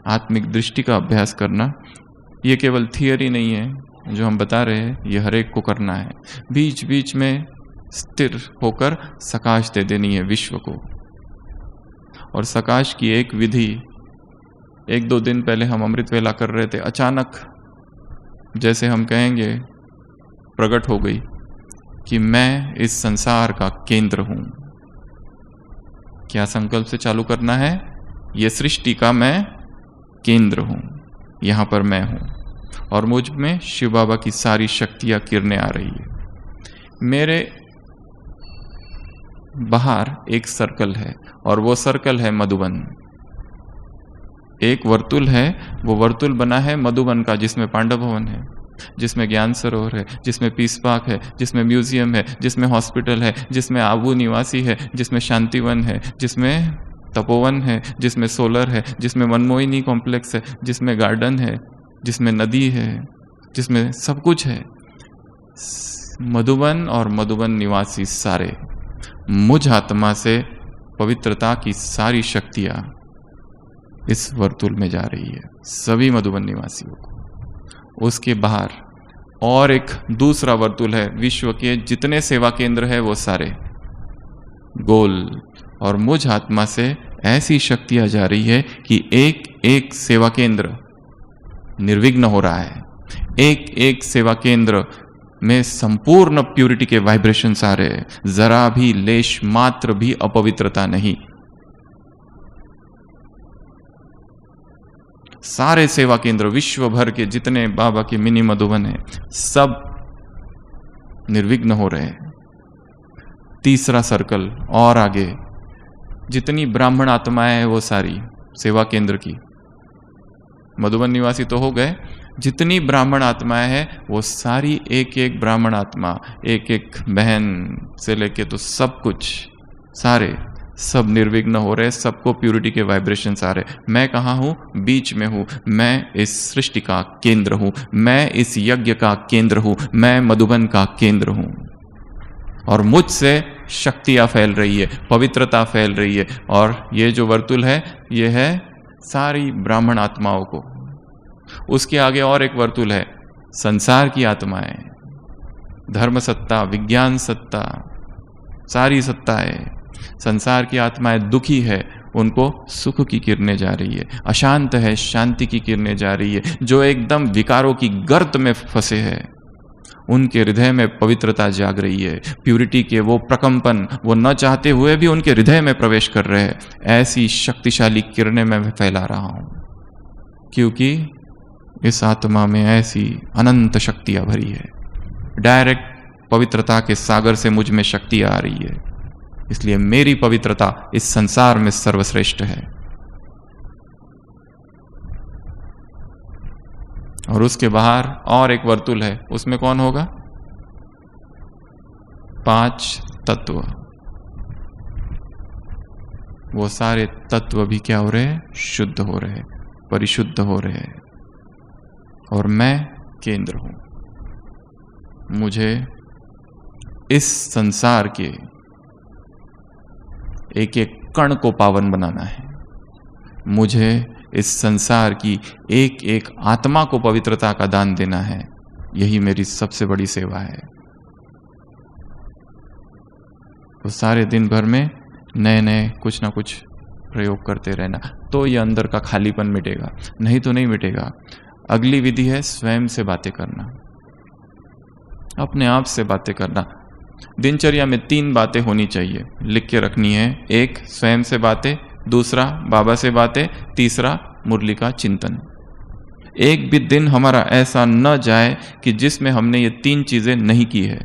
आत्मिक दृष्टि का अभ्यास करना। ये केवल थियरी नहीं है जो हम बता रहे हैं, ये हर एक को करना है। बीच बीच में स्थिर होकर सकाश दे देनी है विश्व को। और सकाश की एक विधि 1-2 दिन पहले हम अमृत वेला कर रहे थे, अचानक जैसे हम कहेंगे प्रकट हो गई कि मैं इस संसार का केंद्र हूं। क्या संकल्प से चालू करना है? ये सृष्टि का मैं केंद्र हूं, यहां पर मैं हूं और मुझ में शिव बाबा की सारी शक्तियां किरणें आ रही है। मेरे बाहर एक सर्कल है और वो सर्कल है मधुबन। एक वर्तुल है, वो वर्तुल बना है मधुबन का, जिसमें पांडव भवन है, जिसमें ज्ञान सरोवर है, जिसमें पीस पार्क है, जिसमें म्यूजियम है, जिसमें हॉस्पिटल है, जिसमें आबू निवासी है, जिसमें शांतिवन है, जिसमें तपोवन है, जिसमें सोलर है, जिसमें मनमोहिनी कॉम्प्लेक्स है, जिसमें गार्डन है, जिसमें नदी है, जिसमें सब कुछ है। मधुबन और मधुबन निवासी सारे, मुझ आत्मा से पवित्रता की सारी शक्तियां इस वर्तुल में जा रही है, सभी मधुबन निवासियों को। उसके बाहर और एक दूसरा वर्तुल है, विश्व के जितने सेवा केंद्र है वो सारे गोल, और मुझ आत्मा से ऐसी शक्तियां जा रही है कि एक एक सेवा केंद्र निर्विघ्न हो रहा है। एक एक सेवा केंद्र में संपूर्ण प्यूरिटी के वाइब्रेशंस आ रहे हैं, जरा भी लेश मात्र भी अपवित्रता नहीं। सारे सेवा केंद्र विश्व भर के जितने बाबा के मिनी मधुबन है, सब निर्विघ्न हो रहे हैं। तीसरा सर्कल और आगे जितनी ब्राह्मण आत्माएं हैं वो सारी सेवा केंद्र की, मधुबन निवासी तो हो गए, जितनी ब्राह्मण आत्माएं हैं वो सारी एक एक ब्राह्मण आत्मा, एक एक बहन से लेके तो सब कुछ, सारे सब निर्विघ्न हो रहे, सबको प्यूरिटी के वाइब्रेशंस आ रहे। मैं कहाँ हूँ? बीच में हूँ। मैं इस सृष्टि का केंद्र हूँ, मैं इस यज्ञ का केंद्र हूँ, मैं मधुबन का केंद्र हूँ और मुझसे शक्तियाँ फैल रही है, पवित्रता फैल रही है। और ये जो वर्तुल है ये है सारी ब्राह्मण आत्माओं को। उसके आगे और एक वर्तुल है, संसार की आत्माएं, धर्म सत्ता, विज्ञान सत्ता, सारी सत्ताएं। संसार की आत्माएं दुखी है, उनको सुख की किरणें जा रही है, अशांत है, शांति की किरणें जा रही है। जो एकदम विकारों की गर्त में फंसे हैं, उनके हृदय में पवित्रता जाग रही है। प्यूरिटी के वो प्रकंपन वो न चाहते हुए भी उनके हृदय में प्रवेश कर रहे हैं। ऐसी शक्तिशाली किरणें मैं फैला रहा हूं, क्योंकि इस आत्मा में ऐसी अनंत शक्तियां भरी है। डायरेक्ट पवित्रता के सागर से मुझ में शक्ति आ रही है, इसलिए मेरी पवित्रता इस संसार में सर्वश्रेष्ठ है। और उसके बाहर और एक वर्तुल है, उसमें कौन होगा? 5 तत्व। वो सारे तत्व भी क्या हो रहे हैं? शुद्ध हो रहे हैं, परिशुद्ध हो रहे हैं। और मैं केंद्र हूं। मुझे इस संसार के एक एक कण को पावन बनाना है। मुझे इस संसार की एक एक आत्मा को पवित्रता का दान देना है। यही मेरी सबसे बड़ी सेवा है। तो सारे दिन भर में नए नए कुछ ना कुछ प्रयोग करते रहना, तो ये अंदर का खालीपन मिटेगा, नहीं तो नहीं मिटेगा। अगली विधि है स्वयं से बातें करना, अपने आप से बातें करना। दिनचर्या में 3 बातें होनी चाहिए, लिख के रखनी है। 1 स्वयं से बातें, दूसरा बाबा से बातें, तीसरा मुरली का चिंतन। एक भी दिन हमारा ऐसा न जाए कि जिसमें हमने ये 3 चीजें नहीं की है।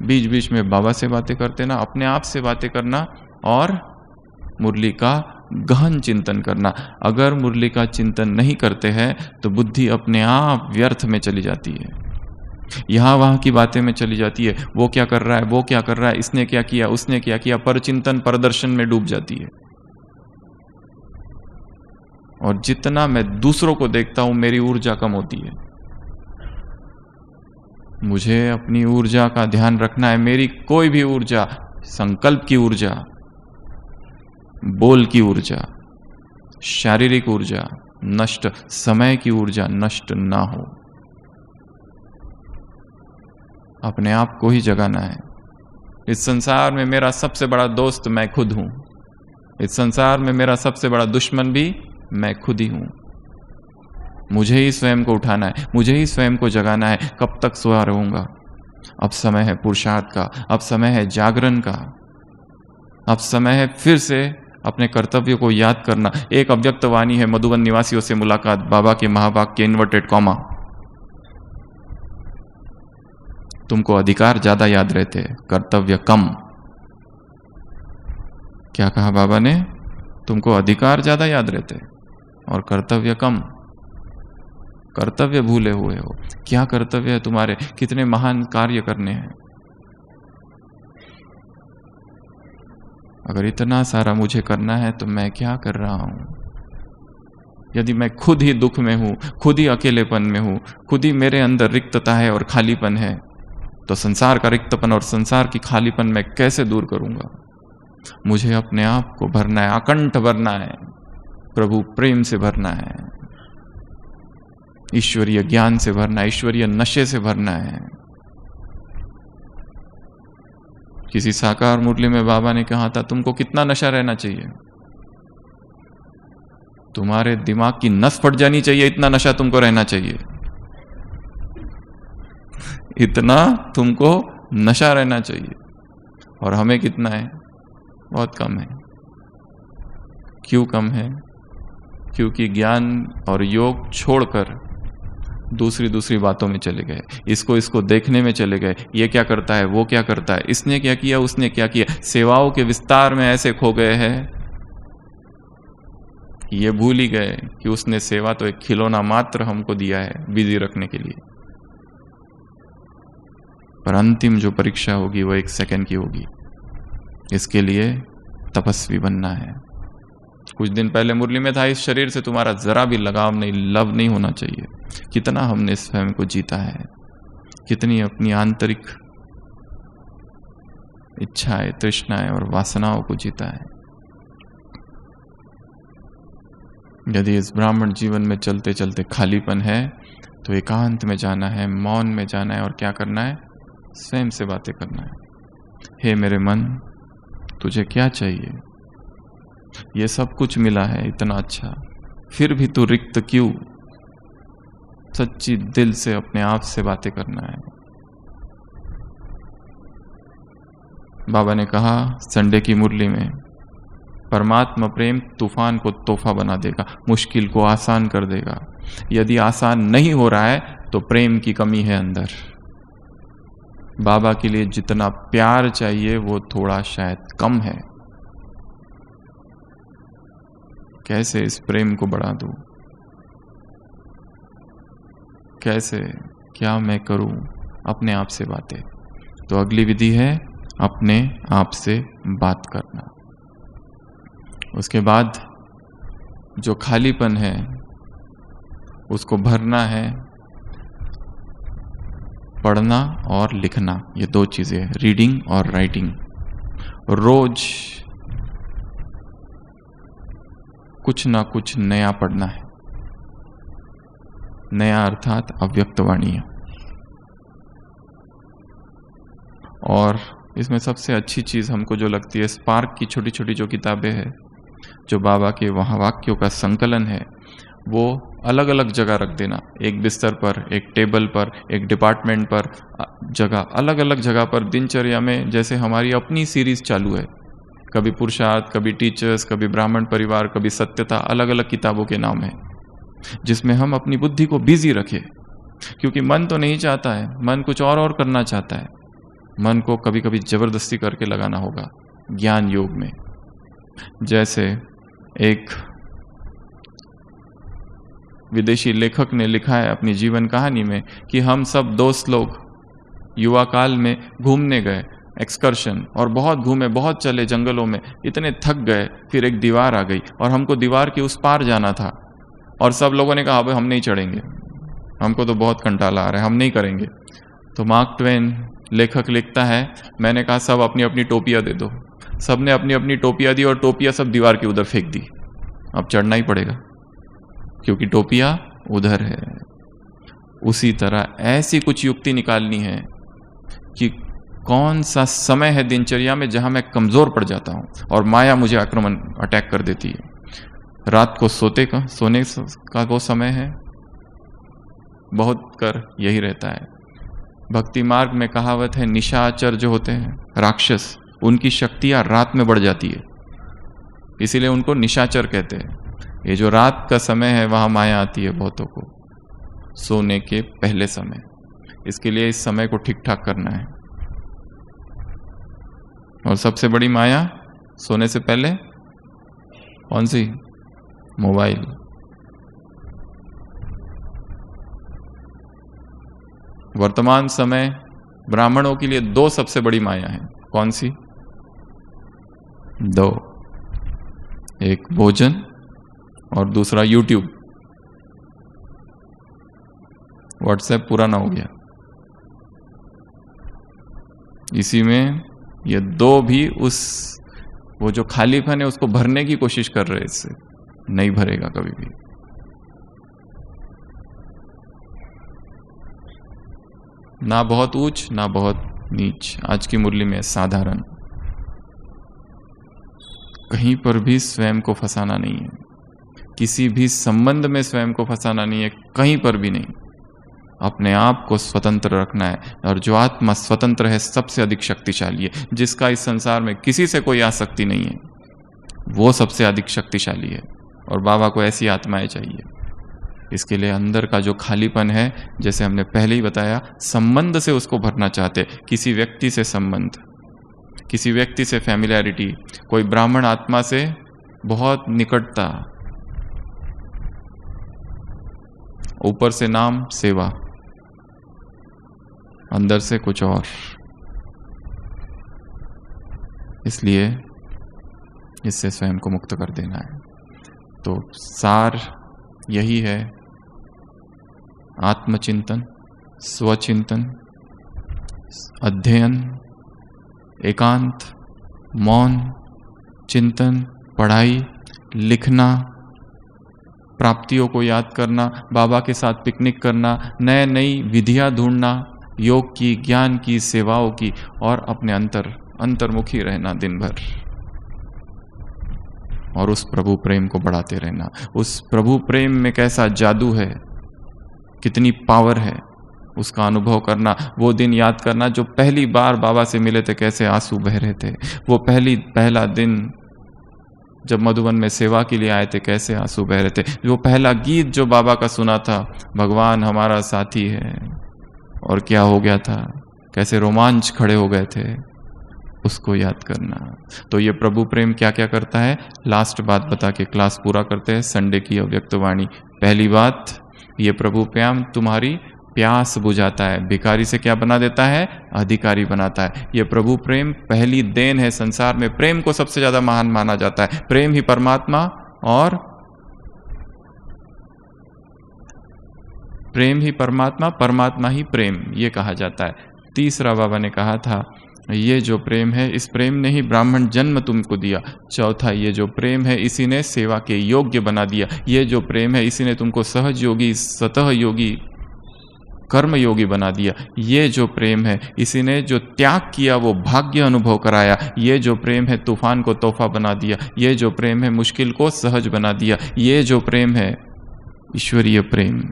बीच बीच में बाबा से बातें करते ना, अपने आप से बातें करना और मुरली का गहन चिंतन करना। अगर मुरली का चिंतन नहीं करते हैं तो बुद्धि अपने आप व्यर्थ में चली जाती है, यहां वहां की बातें में चली जाती है। वो क्या कर रहा है, वो क्या कर रहा है, इसने क्या किया, उसने क्या किया, पर चिंतन प्रदर्शन में डूब जाती है। और जितना मैं दूसरों को देखता हूं मेरी ऊर्जा कम होती है। मुझे अपनी ऊर्जा का ध्यान रखना है। मेरी कोई भी ऊर्जा, संकल्प की ऊर्जा, बोल की ऊर्जा, शारीरिक ऊर्जा नष्ट, समय की ऊर्जा नष्ट ना हो। अपने आप को ही जगाना है। इस संसार में मेरा सबसे बड़ा दोस्त मैं खुद हूं। इस संसार में मेरा सबसे बड़ा दुश्मन भी मैं खुद ही हूं। मुझे ही स्वयं को उठाना है, मुझे ही स्वयं को जगाना है। कब तक सोया रहूंगा? अब समय है पुरुषार्थ का, अब समय है जागरण का, अब समय है फिर से अपने कर्तव्य को याद करना। एक अव्यक्त वाणी है, मधुबन निवासियों से मुलाकात, बाबा के महावाक्य इन्वर्टेड कॉमा। तुमको अधिकार ज्यादा याद रहते, कर्तव्य कम। क्या कहा बाबा ने? तुमको अधिकार ज्यादा याद रहते और कर्तव्य कम। कर्तव्य भूले हुए हो। क्या कर्तव्य है तुम्हारे? कितने महान कार्य करने हैं। अगर इतना सारा मुझे करना है तो मैं क्या कर रहा हूं? यदि मैं खुद ही दुख में हूं, खुद ही अकेलेपन में हूं, खुद ही मेरे अंदर रिक्तता है और खालीपन है, तो संसार का रिक्तपन और संसार की खालीपन मैं कैसे दूर करूंगा? मुझे अपने आप को भरना है, अकंठ भरना है, प्रभु प्रेम से भरना है, ईश्वरीय ज्ञान से भरना है, ईश्वरीय नशे से भरना है। किसी साकार मुरली में बाबा ने कहा था, तुमको कितना नशा रहना चाहिए? तुम्हारे दिमाग की नस फट जानी चाहिए, इतना नशा तुमको रहना चाहिए। इतना तुमको नशा रहना चाहिए। और हमें कितना है? बहुत कम है। क्यों कम है? क्योंकि ज्ञान और योग छोड़कर दूसरी बातों में चले गए, इसको देखने में चले गए। ये क्या करता है, वो क्या करता है, इसने क्या किया, उसने क्या किया। सेवाओं के विस्तार में ऐसे खो गए हैं, ये भूल ही गए कि उसने सेवा तो एक खिलौना मात्र हमको दिया है बिजी रखने के लिए। पर अंतिम जो परीक्षा होगी वो 1 सेकंड की होगी। इसके लिए तपस्वी बनना है। कुछ दिन पहले मुरली में था, इस शरीर से तुम्हारा जरा भी लगाव नहीं, लव नहीं होना चाहिए। कितना हमने स्वयं को जीता है, कितनी अपनी आंतरिक इच्छाएं, तृष्णाएं और वासनाओं को जीता है। यदि इस ब्राह्मण जीवन में चलते चलते खालीपन है तो एकांत में जाना है, मौन में जाना है और क्या करना है? स्वयं से बातें करना है। हे मेरे मन, तुझे क्या चाहिए? ये सब कुछ मिला है इतना अच्छा, फिर भी तू रिक्त क्यों? सच्ची दिल से अपने आप से बातें करना है। बाबा ने कहा संडे की मुरली में, परमात्मा प्रेम तूफान को तोहफा बना देगा, मुश्किल को आसान कर देगा। यदि आसान नहीं हो रहा है तो प्रेम की कमी है अंदर। बाबा के लिए जितना प्यार चाहिए वो थोड़ा शायद कम है। कैसे इस प्रेम को बढ़ा दूं? कैसे, क्या मैं करूं? अपने आप से बातें। तो अगली विधि है अपने आप से बात करना। उसके बाद जो खालीपन है उसको भरना है पढ़ना और लिखना, ये दो चीज़ें, रीडिंग और राइटिंग। रोज कुछ ना कुछ नया पढ़ना है। नया अर्थात अव्यक्तवाणी। और इसमें सबसे अच्छी चीज़ हमको जो लगती है, स्पार्क की छोटी छोटी जो किताबें हैं, जो बाबा के वहाँ वाक्यों का संकलन है, वो अलग अलग जगह रख देना। एक बिस्तर पर, एक टेबल पर, एक डिपार्टमेंट पर, जगह अलग अलग जगह पर दिनचर्या में। जैसे हमारी अपनी सीरीज चालू है, कभी पुरुषार्थ, कभी टीचर्स, कभी ब्राह्मण परिवार, कभी सत्यता, अलग अलग किताबों के नाम है, जिसमें हम अपनी बुद्धि को बिजी रखें। क्योंकि मन तो नहीं चाहता है, मन कुछ और करना चाहता है। मन को कभी कभी जबरदस्ती करके लगाना होगा ज्ञान योग में। जैसे एक विदेशी लेखक ने लिखा है अपनी जीवन कहानी में कि हम सब दोस्त लोग युवा काल में घूमने गए, एक्सकर्शन, और बहुत घूमे, बहुत चले जंगलों में, इतने थक गए, फिर एक दीवार आ गई और हमको दीवार के उस पार जाना था। और सब लोगों ने कहा भाई हम नहीं चढ़ेंगे, हमको तो बहुत कंटाला आ रहा है, हम नहीं करेंगे। तो मार्क ट्वेन लेखक लिखता है, मैंने कहा सब अपनी अपनी टोपियाँ दे दो। सब ने अपनी अपनी टोपियाँ दी और टोपियाँ सब दीवार के उधर फेंक दी। अब चढ़ना ही पड़ेगा क्योंकि टोपियाँ उधर है। उसी तरह ऐसी कुछ युक्ति निकालनी है कि कौन सा समय है दिनचर्या में जहां मैं कमजोर पड़ जाता हूं और माया मुझे अटैक कर देती है। रात को सोने का वो समय है, बहुत कर यही रहता है। भक्ति मार्ग में कहावत है, निशाचर जो होते हैं राक्षस, उनकी शक्तियां रात में बढ़ जाती है, इसीलिए उनको निशाचर कहते हैं। ये जो रात का समय है वहां माया आती है बहुतों को, सोने के पहले समय। इसके लिए इस समय को ठीक ठाक करना है। और सबसे बड़ी माया सोने से पहले कौन सी? मोबाइल। वर्तमान समय ब्राह्मणों के लिए दो सबसे बड़ी माया है। कौन सी? दो, एक भोजन और दूसरा यूट्यूब। व्हाट्सएप पुराना हो गया, इसी में ये दो भी वो जो खालीपन है उसको भरने की कोशिश कर रहे हैं। इससे नहीं भरेगा कभी भी। ना बहुत ऊंच ना बहुत नीच, आज की मुरली में साधारण। कहीं पर भी स्वयं को फंसाना नहीं है, किसी भी संबंध में स्वयं को फंसाना नहीं है, कहीं पर भी नहीं। अपने आप को स्वतंत्र रखना है। और जो आत्मा स्वतंत्र है सबसे अधिक शक्तिशाली है। जिसका इस संसार में किसी से कोई आसक्ति नहीं है, वो सबसे अधिक शक्तिशाली है। और बाबा को ऐसी आत्माएं चाहिए। इसके लिए अंदर का जो खालीपन है, जैसे हमने पहले ही बताया, संबंध से उसको भरना चाहते। किसी व्यक्ति से संबंध, किसी व्यक्ति से फैमिलियरिटी, कोई ब्राह्मण आत्मा से बहुत निकटता, ऊपर से नाम सेवा, अंदर से कुछ और। इसलिए इससे स्वयं को मुक्त कर देना है। तो सार यही है, आत्मचिंतन, स्वचिंतन, अध्ययन, एकांत, मौन, चिंतन, पढ़ाई, लिखना, प्राप्तियों को याद करना, बाबा के साथ पिकनिक करना, नए नई विधियां ढूंढना, योग की, ज्ञान की, सेवाओं की, और अपने अंतर्मुखी रहना दिन भर। और उस प्रभु प्रेम को बढ़ाते रहना। उस प्रभु प्रेम में कैसा जादू है, कितनी पावर है, उसका अनुभव करना। वो दिन याद करना जो पहली बार बाबा से मिले थे, कैसे आंसू बह रहे थे। वो पहला दिन जब मधुबन में सेवा के लिए आए थे, कैसे आंसू बह रहे थे। वो पहला गीत जो बाबा का सुना था, भगवान हमारा साथी है, और क्या हो गया था, कैसे रोमांच खड़े हो गए थे, उसको याद करना। तो ये प्रभु प्रेम क्या क्या करता है, लास्ट बात बता के क्लास पूरा करते हैं। संडे की अव्यक्तवाणी। पहली बात, ये प्रभु प्रेम तुम्हारी प्यास बुझाता है। भिखारी से क्या बना देता है, अधिकारी बनाता है। ये प्रभु प्रेम पहली देन है। संसार में प्रेम को सबसे ज्यादा महान माना जाता है। प्रेम ही परमात्मा और प्रेम ही परमात्मा, परमात्मा ही प्रेम, ये कहा जाता है। तीसरा बाबा ने कहा था, ये जो प्रेम है, इस प्रेम ने ही ब्राह्मण जन्म तुमको दिया। चौथा, ये जो प्रेम है, इसी ने सेवा के योग्य बना दिया। ये जो प्रेम है, इसी ने तुमको सहज योगी, सतह योगी, कर्म योगी बना दिया। ये जो प्रेम है, इसी ने जो त्याग किया वो भाग्य अनुभव कराया। ये जो प्रेम है, तूफान को तोहफा बना दिया। ये जो प्रेम है, मुश्किल को सहज बना दिया। ये जो प्रेम है, ईश्वरीय प्रेम,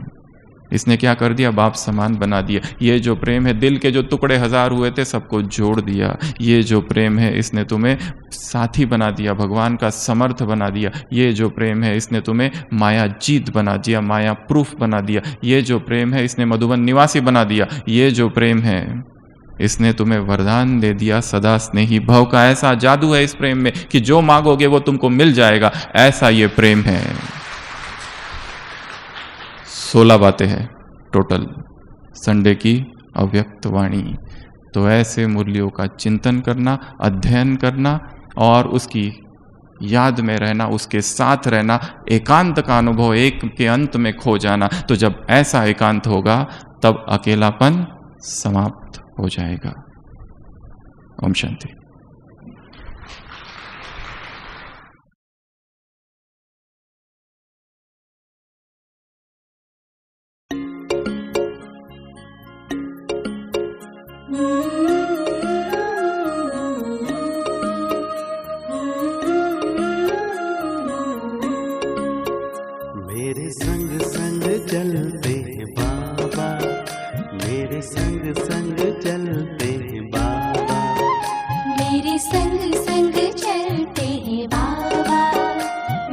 इसने क्या कर दिया, बाप समान बना दिया। ये जो प्रेम है, दिल के जो टुकड़े 1000 हुए थे सबको जोड़ दिया। ये जो प्रेम है, इसने तुम्हें साथी बना दिया, भगवान का समर्थ बना दिया। ये जो प्रेम है, इसने तुम्हें माया जीत बना दिया, माया प्रूफ बना दिया। ये जो प्रेम है, इसने मधुबन निवासी बना दिया। ये जो प्रेम है, इसने तुम्हें वरदान दे दिया सदा स्नेही भव का। ऐसा जादू है इस प्रेम में कि जो मांगोगे वो तुमको मिल जाएगा। ऐसा ये प्रेम है। 16 बातें हैं टोटल संडे की अव्यक्त वाणी। तो ऐसे मुरलियों का चिंतन करना, अध्ययन करना और उसकी याद में रहना, उसके साथ रहना, एकांत का अनुभव एक के अंत में खो जाना। तो जब ऐसा एकांत होगा तब अकेलापन समाप्त हो जाएगा। ओम शांति। मेरे संग संग चलते हैं बाबा, मेरे संग संग चलते हैं बाबा, मेरे संग संग चलते हैं बाबा,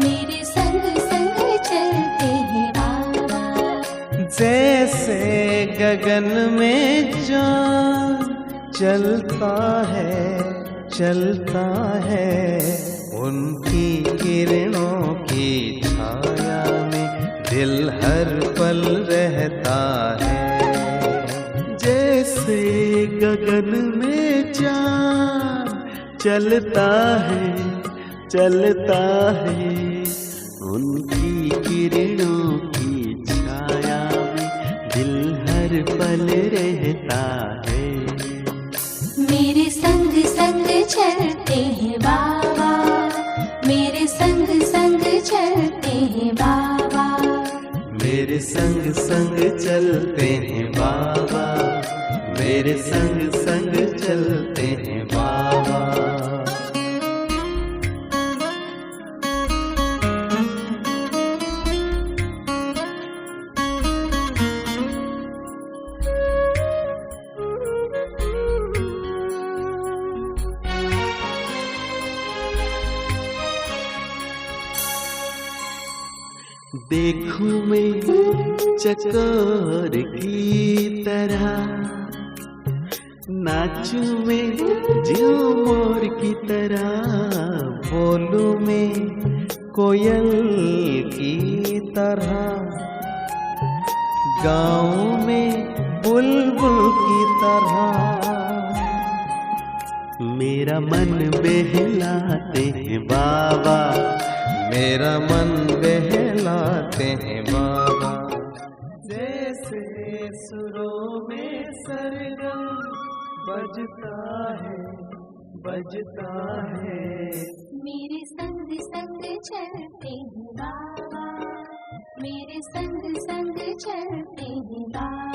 मेरे संग संग चलते हैं बाबा। जैसे गगन में चाँद चलता है उनकी किरणों की छाया में दिल हर पल रहता है। जैसे गगन में चाँद चलता है उनकी किरणों की छाया में दिल हर पल रहता है। मेरे संग संग चलते हैं बाबा, मेरे संग संग चलते हैं बाबा, मेरे संग संग चलते हैं बाबा, मेरे संग संग चलते हैं बाबा। देखूं मैं चकोर की तरह, नाचूं मैं झूमर की तरह, बोलूं मैं कोयल की तरह, गाऊं मैं बुलबुल की तरह। मेरा मन बहलाते हैं बाबा, मेरा मन बहलाते हैं बाबा। जैसे सुरों में सरगम बजता है। मेरे संग संग चलते हैं बाबा, मेरे संग संग चलते हैं बाबा।